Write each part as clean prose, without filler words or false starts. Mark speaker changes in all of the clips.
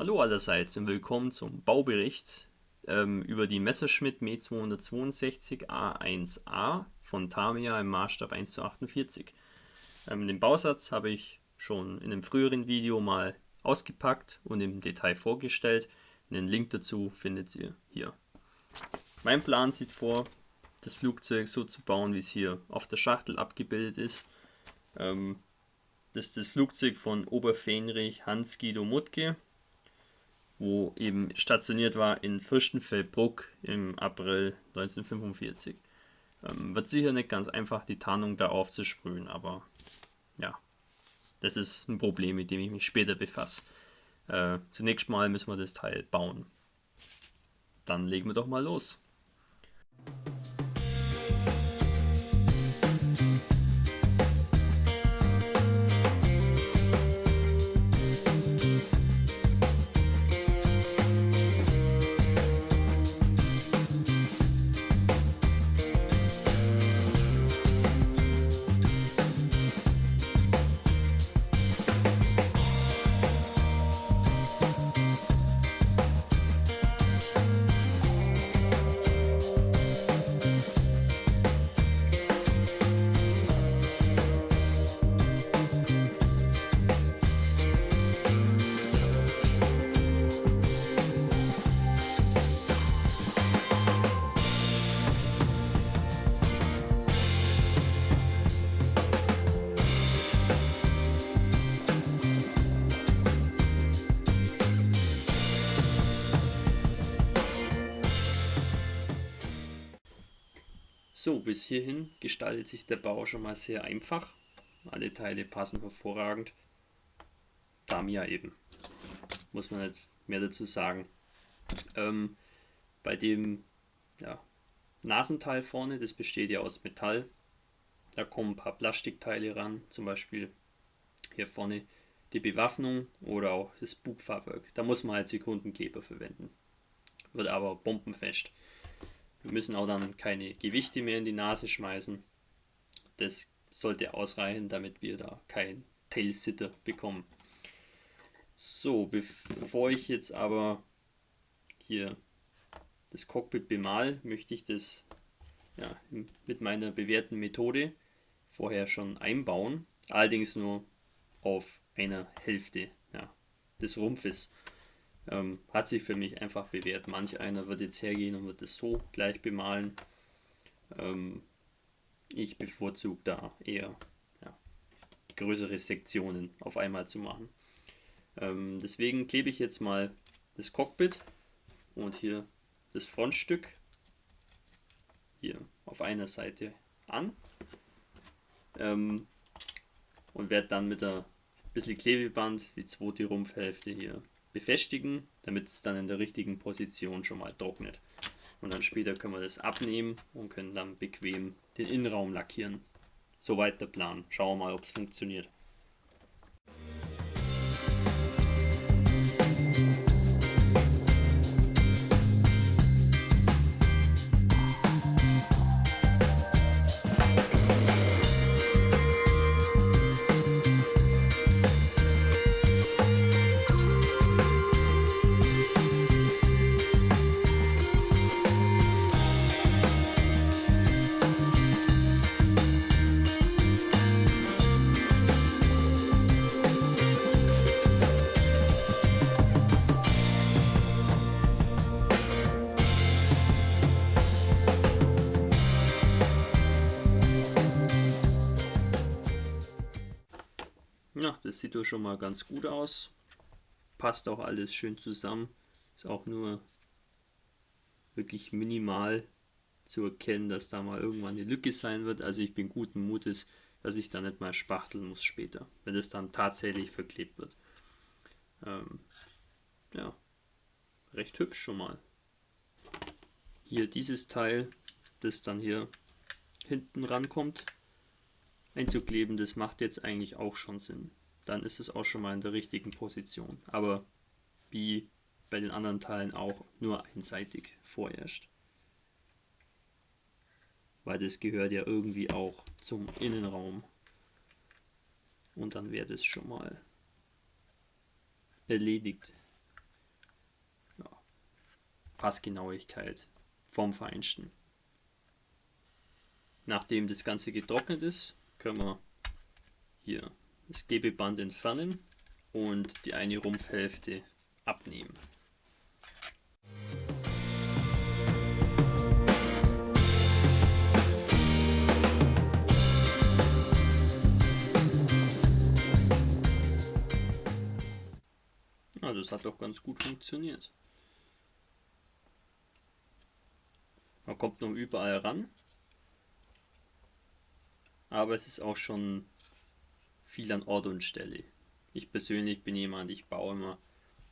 Speaker 1: Hallo allerseits und willkommen zum Baubericht über die Messerschmitt Me 262 A1A von Tamiya im Maßstab 1:48. Den Bausatz habe ich schon in einem früheren Video mal ausgepackt und im Detail vorgestellt. Den Link dazu findet ihr hier. Mein Plan sieht vor, das Flugzeug so zu bauen, wie es hier auf der Schachtel abgebildet ist. Das ist das Flugzeug von Oberfähnrich Hans-Guido Muttke, wo eben stationiert war in Fürstenfeldbruck im April 1945. Wird sicher nicht ganz einfach, die Tarnung da aufzusprühen, aber ja, das ist ein Problem, mit dem ich mich später befasse. Zunächst mal müssen wir das Teil bauen. Dann legen wir doch mal los. So, bis hierhin gestaltet sich der Bau schon mal sehr einfach. Alle Teile passen hervorragend. Tamiya eben. Muss man nicht mehr dazu sagen. Bei dem Nasenteil vorne, das besteht ja aus Metall. Da kommen ein paar Plastikteile ran, zum Beispiel hier vorne die Bewaffnung oder auch das Bugfahrwerk. Da muss man halt Sekundenkleber verwenden. Wird aber bombenfest. Wir müssen auch dann keine Gewichte mehr in die Nase schmeißen. Das sollte ausreichen, damit wir da keinen Tailsitter bekommen. So, bevor ich jetzt aber hier das Cockpit bemal, möchte ich das mit meiner bewährten Methode vorher schon einbauen. Allerdings nur auf einer Hälfte des Rumpfes. Hat sich für mich einfach bewährt. Manch einer wird jetzt hergehen und wird es so gleich bemalen. Ich bevorzuge da eher größere Sektionen auf einmal zu machen. Deswegen klebe ich jetzt mal das Cockpit und hier das Frontstück hier auf einer Seite an und werde dann mit ein bisschen Klebeband die zweite Rumpfhälfte hier befestigen, damit es dann in der richtigen Position schon mal trocknet. Und dann später können wir das abnehmen und können dann bequem den Innenraum lackieren. Soweit der Plan. Schauen wir mal, ob es funktioniert. Ja, das sieht doch schon mal ganz gut aus. Passt auch alles schön zusammen. Ist auch nur wirklich minimal zu erkennen, dass da mal irgendwann eine Lücke sein wird. Also ich bin guten Mutes, dass ich da nicht mal spachteln muss später, wenn es dann tatsächlich verklebt wird. Recht hübsch schon mal. Hier dieses Teil, das dann hier hinten rankommt, einzukleben, das macht jetzt eigentlich auch schon Sinn. Dann ist es auch schon mal in der richtigen Position. Aber wie bei den anderen Teilen auch nur einseitig vorerst. Weil das gehört ja irgendwie auch zum Innenraum. Und dann wäre das schon mal erledigt. Passgenauigkeit vom Feinsten. Nachdem das Ganze getrocknet ist, können wir hier das Klebeband entfernen und die eine Rumpfhälfte abnehmen. Ja, das hat doch ganz gut funktioniert. Man kommt noch überall ran, aber es ist auch schon viel an Ort und Stelle. Ich persönlich bin jemand, ich baue immer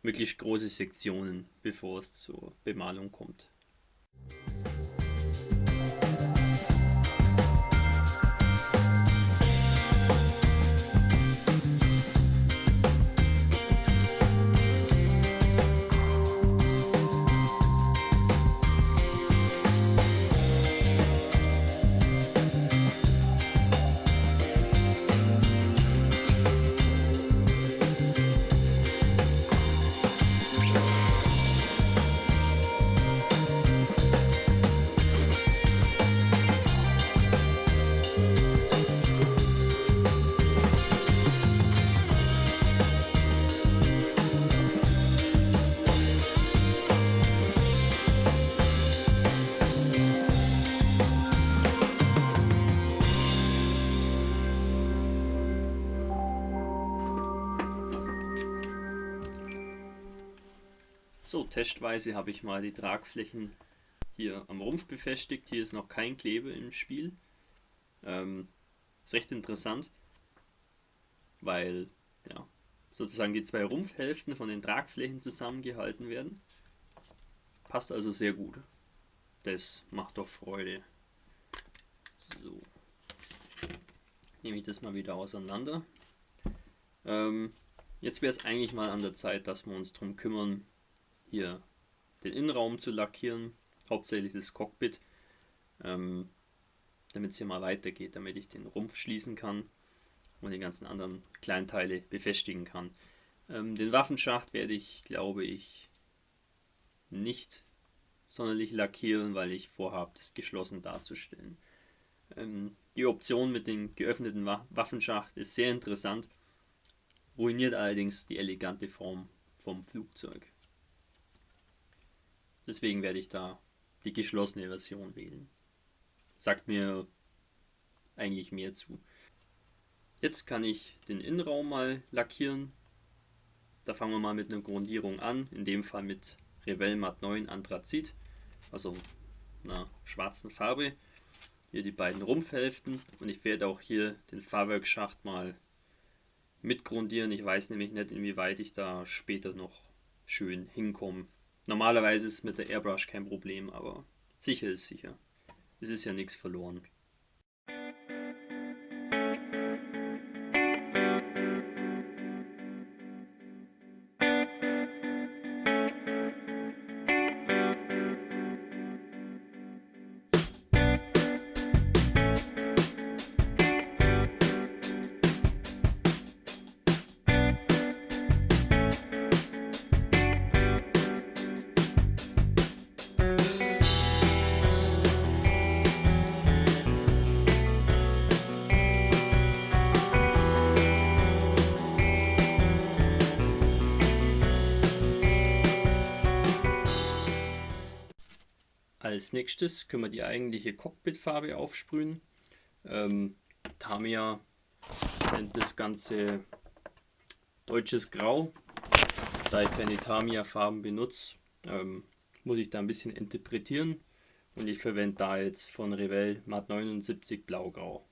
Speaker 1: möglichst große Sektionen, bevor es zur Bemalung kommt. So, testweise habe ich mal die Tragflächen hier am Rumpf befestigt. Hier ist noch kein Klebe im Spiel. Ist recht interessant, weil ja, sozusagen die zwei Rumpfhälften von den Tragflächen zusammengehalten werden. Passt also sehr gut. Das macht doch Freude. So, nehme ich das mal wieder auseinander. Jetzt wäre es eigentlich mal an der Zeit, dass wir uns darum kümmern, hier den Innenraum zu lackieren, hauptsächlich das Cockpit, damit es hier mal weitergeht, damit ich den Rumpf schließen kann und die ganzen anderen Kleinteile befestigen kann. Den Waffenschacht werde ich, glaube ich, nicht sonderlich lackieren, weil ich vorhabe, das geschlossen darzustellen. Die Option mit dem geöffneten Waffenschacht ist sehr interessant, ruiniert allerdings die elegante Form vom Flugzeug. Deswegen werde ich da die geschlossene Version wählen. Sagt mir eigentlich mehr zu. Jetzt kann ich den Innenraum mal lackieren. Da fangen wir mal mit einer Grundierung an, in dem Fall mit Revell Matt 9 Anthrazit, also einer schwarzen Farbe. Hier die beiden Rumpfhälften und ich werde auch hier den Fahrwerksschacht mal mitgrundieren. Ich weiß nämlich nicht, inwieweit ich da später noch schön hinkomme. Normalerweise ist mit der Airbrush kein Problem, aber sicher ist sicher. Es ist ja nichts verloren. Als nächstes können wir die eigentliche Cockpitfarbe aufsprühen. Tamiya nennt das Ganze deutsches Grau. Da ich keine Tamiya-Farben benutze, muss ich da ein bisschen interpretieren und ich verwende da jetzt von Revell Matt 79 Blaugrau.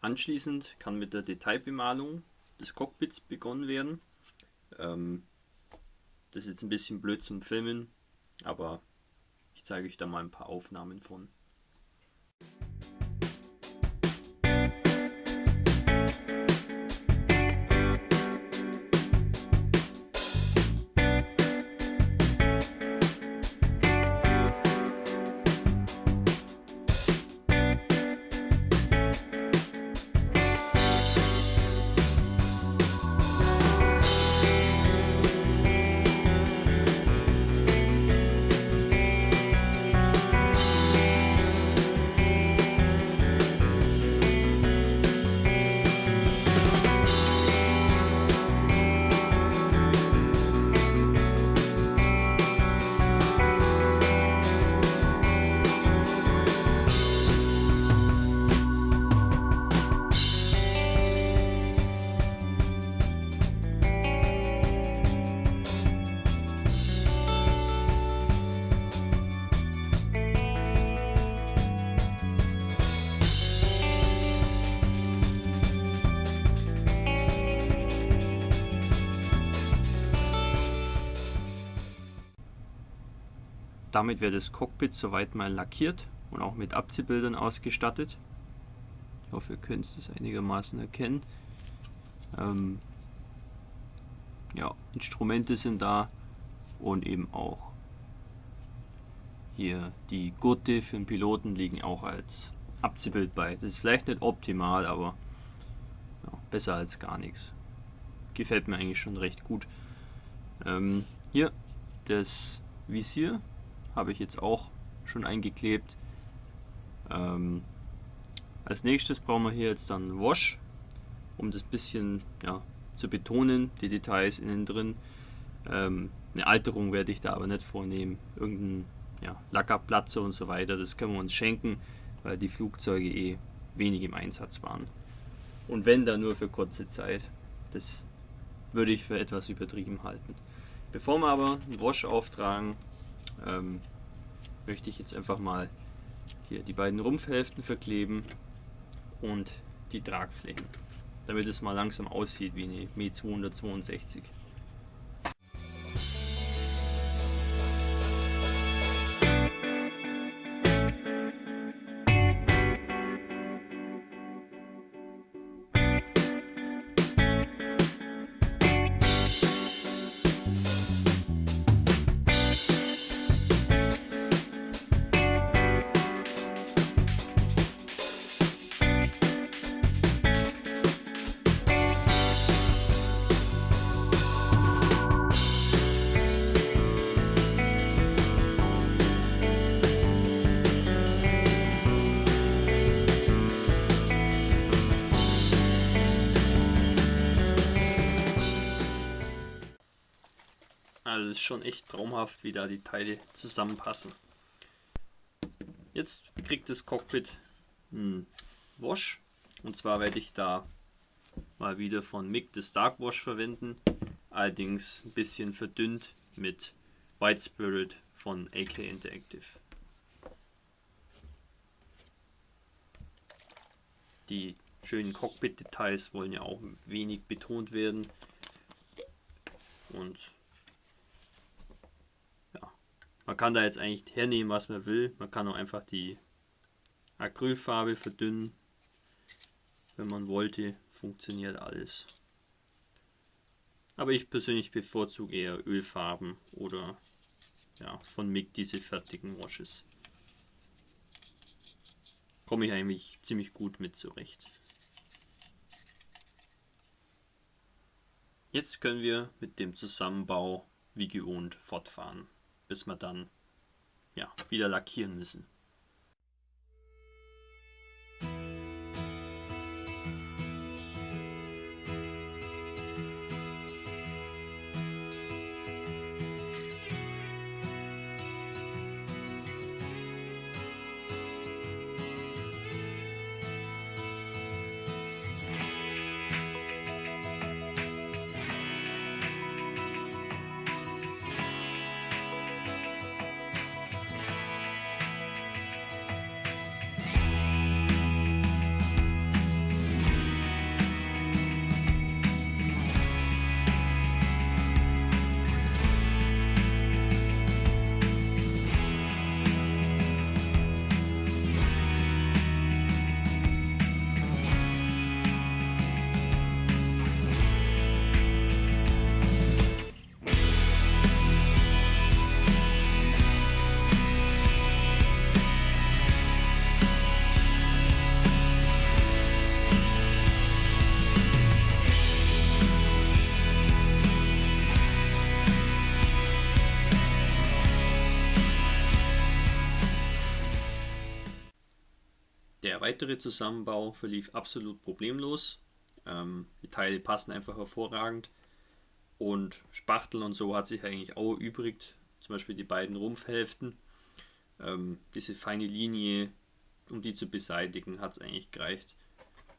Speaker 1: Anschließend kann mit der Detailbemalung des Cockpits begonnen werden. Das ist jetzt ein bisschen blöd zum Filmen, aber ich zeige euch da mal ein paar Aufnahmen von. damit wäre das Cockpit soweit mal lackiert und auch mit Abziehbildern ausgestattet. Ich hoffe, ihr könnt es einigermaßen erkennen. Ja, Instrumente sind da und eben auch hier die Gurte für den Piloten liegen auch als Abziehbild bei. Das ist vielleicht nicht optimal, aber ja, besser als gar nichts. Gefällt mir eigentlich schon recht gut. Hier das Visier habe ich jetzt auch schon eingeklebt. Als nächstes brauchen wir hier jetzt dann Wash, um das bisschen zu betonen, die Details innen drin. Eine Alterung werde ich da aber nicht vornehmen. Irgendein Lackabplatzer und so weiter, das können wir uns schenken, weil die Flugzeuge wenig im Einsatz waren. Und wenn, dann nur für kurze Zeit. Das würde ich für etwas übertrieben halten. Bevor wir aber einen Wash auftragen, möchte ich jetzt einfach mal hier die beiden Rumpfhälften verkleben und die Tragflächen, damit es mal langsam aussieht wie eine Me 262. Also es ist schon echt traumhaft, wie da die Teile zusammenpassen. Jetzt kriegt das Cockpit einen Wash. Und zwar werde ich da mal wieder von MIG das Dark Wash verwenden. Allerdings ein bisschen verdünnt mit White Spirit von AK Interactive. Die schönen Cockpit-Details wollen ja auch wenig betont werden. Und man kann da jetzt eigentlich hernehmen, was man will. Man kann auch einfach die Acrylfarbe verdünnen, wenn man wollte. Funktioniert alles. Aber ich persönlich bevorzuge eher Ölfarben oder von MIG diese fertigen Washes. Komme ich eigentlich ziemlich gut mit zurecht. Jetzt können wir mit dem Zusammenbau wie gewohnt fortfahren, bis wir dann wieder lackieren müssen. Der weitere Zusammenbau verlief absolut problemlos. Die Teile passen einfach hervorragend. Und Spachteln und so hat sich eigentlich auch erübrigt. Zum Beispiel die beiden Rumpfhälften. Diese feine Linie, um die zu beseitigen, hat es eigentlich gereicht.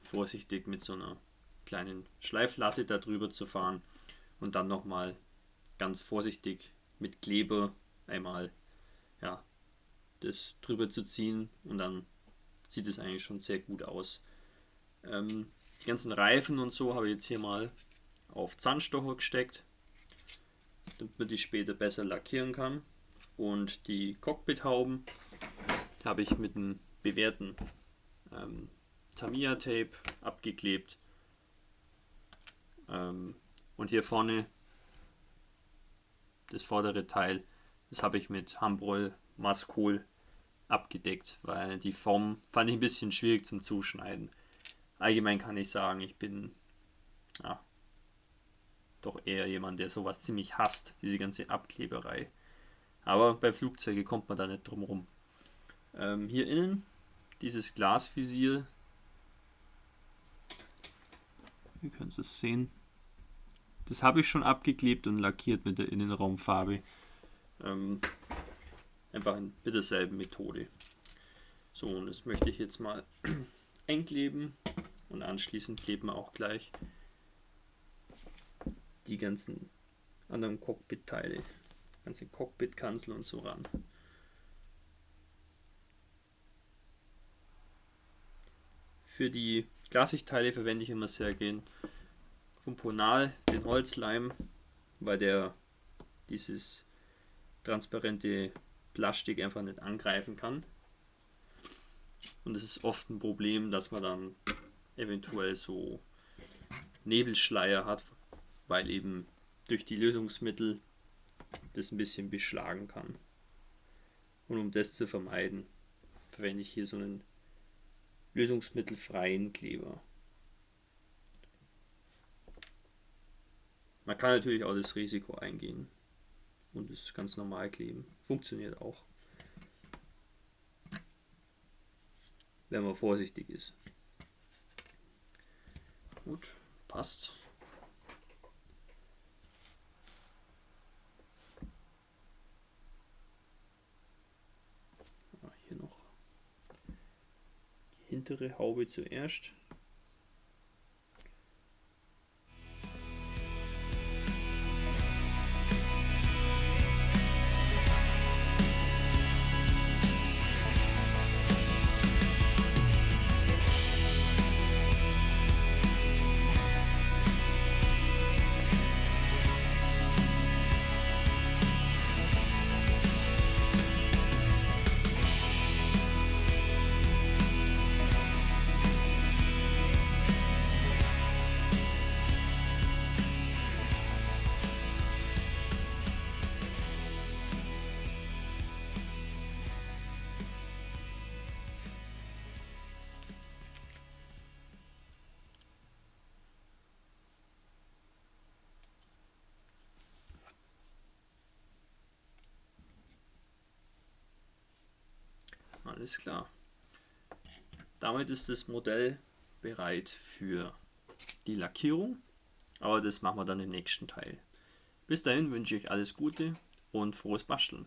Speaker 1: Vorsichtig mit so einer kleinen Schleiflatte darüber zu fahren. Und dann nochmal ganz vorsichtig mit Kleber einmal das drüber zu ziehen. Und dann sieht es eigentlich schon sehr gut aus. Die ganzen Reifen und so habe ich jetzt hier mal auf Zahnstocher gesteckt, damit man die später besser lackieren kann. Und die Cockpithauben habe ich mit einem bewährten Tamiya-Tape abgeklebt. Und hier vorne das vordere Teil, das habe ich mit Hambroll Maskol abgedeckt, weil die Form fand ich ein bisschen schwierig zum Zuschneiden. Allgemein kann ich sagen, ich bin doch eher jemand, der sowas ziemlich hasst, diese ganze Abkleberei. Aber bei Flugzeugen kommt man da nicht drum rum. Hier innen dieses Glasvisier, ihr könnt es sehen, das habe ich schon abgeklebt und lackiert mit der Innenraumfarbe. Einfach mit derselben Methode. So, und das möchte ich jetzt mal einkleben und anschließend kleben wir auch gleich die ganzen anderen Cockpit-Teile, ganze Cockpit-Kanzel und so ran. Für die Glasigteile verwende ich immer sehr gern vom Ponal den Holzleim, weil der dieses transparente Plastik einfach nicht angreifen kann. Und es ist oft ein Problem, dass man dann eventuell so Nebelschleier hat, weil eben durch die Lösungsmittel das ein bisschen beschlagen kann. Und um das zu vermeiden, verwende ich hier so einen lösungsmittelfreien Kleber. Man kann natürlich auch das Risiko eingehen und es ganz normal kleben. Funktioniert auch, wenn man vorsichtig ist. Gut, passt. Hier noch die hintere Haube zuerst. Alles klar. Damit ist das Modell bereit für die Lackierung, aber das machen wir dann im nächsten Teil. Bis dahin wünsche ich alles Gute und frohes Basteln.